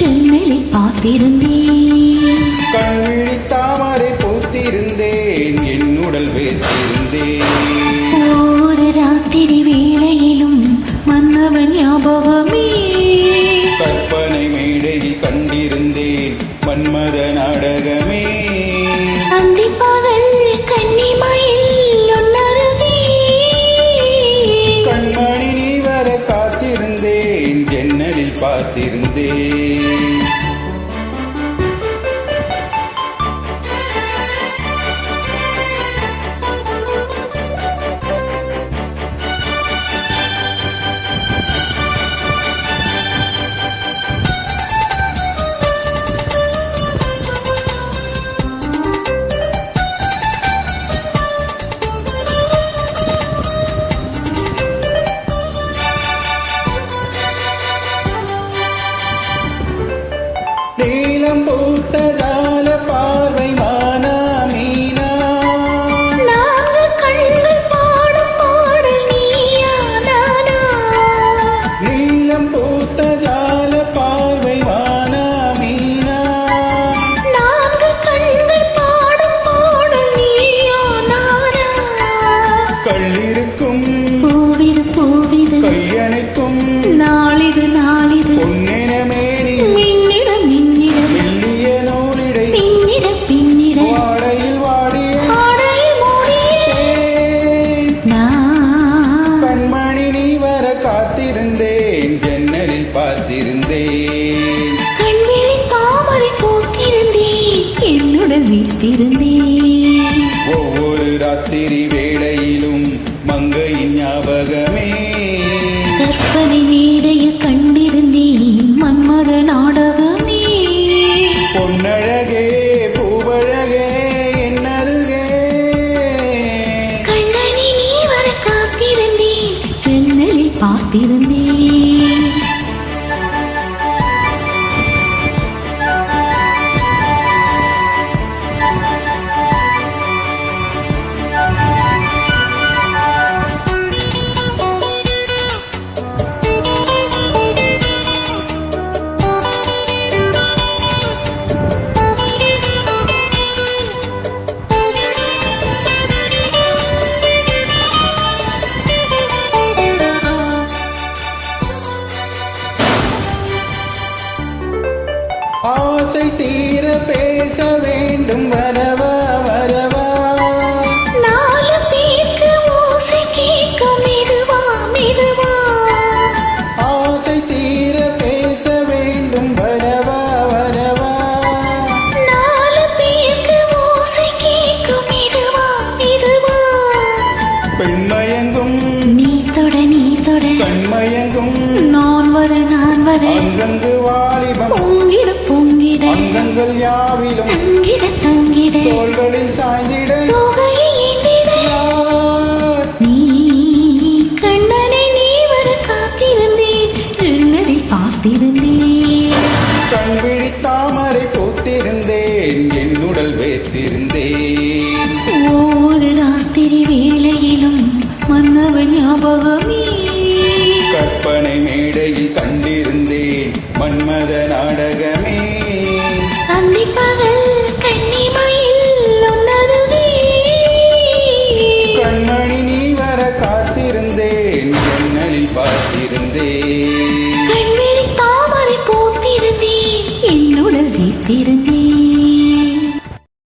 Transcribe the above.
ஜன்னலில் பார்த்திருந்தேன். கண்விழி தாமரை பூத்திருந்தேன், என் உடல் வேர்த்திருந்தேன். ஒரு ராத்திரி வேளையிலும் மன்னவன் ஞாபகமே. கற்பனை மேடையில் கண்டிருந்தேன் மன்மத நாடகமே. அந்திப்பகல் கன்னிமயில் உன்னருகே. கண்மணி நீ வர காத்திருந்தேன், ஜன்னலில் பார்த்திருந்தேன். நீலம் பூத்த ஜால பார்வை மானா மீனா. நான்கு கண்கள் பாடும் பாடல் நீயா நானா. நீலம் பூத்த ஜால பார்வை மானா மீனா. நான்கு கண்கள் பாடும் பாடல் நீயா நானா. கள்ளிருக்கும் பூவிது பூவிது கையணைக்கும் நாளிது நாளிது. பொன்னென மேனி மின்னிட மின்னிட மெல்லிய நூலிடை பின்னிட பின்னிட வாடையில் வாடிய ஆடையில் மூடிய தேன். நான் கண்மணி நீ வர காத்திருந்தேன், ஜன்னலில் பார்த்திருந்தேன். கண்விழி தாமரை போக்கிருந்தேன், என்னுடன் வீழ்த்திருந்தேன். ஒவ்வொரு ராத்திரி வேளையிலும் மங்கையின் ஞாபகமே. கற்பனை மேடையில் கண்டிருந்தேன் மன்மத நாடகமே. பொன்னழகே பூவழகே என் அருகே. கண்ணனி நீ வர காத்திருந்தேன், ஜன்னலில் பார்த்திருந்தேன். ஆசை தீர பேச வேண்டும் வரவா வரவா. நாலு பேருக்கு ஓசை கேட்கும் மெதுவா மெதுவா. ஆசை தீர பேச வேண்டும் வரவா வரவா. நாலு பேருக்கு ஓசை கேட்கும் மெதுவா மெதுவா. பெண்மயங்கும் நீ தொட கண்மயங்கும் நான் வர அங்கங்கு வாலிபம் பொங்கிட பொங்கிட அங்கங்கள் யாவிலும் தங்கிட தங்கிட தோள்களில் சாய்ந்திட தொகையை ஏந்திட. யார் நீ கண்ணனை நீ வர காத்திருந்தேன், ஜன்னலில் பார்த்திருந்தேன். கண்விழி தாமரை பூத்திருந்தேன், என் உடல் வேர்த்திருந்தேன். ஒரு ராத்திரி வேளையிலும் மன்னவன் ஞாபகமே.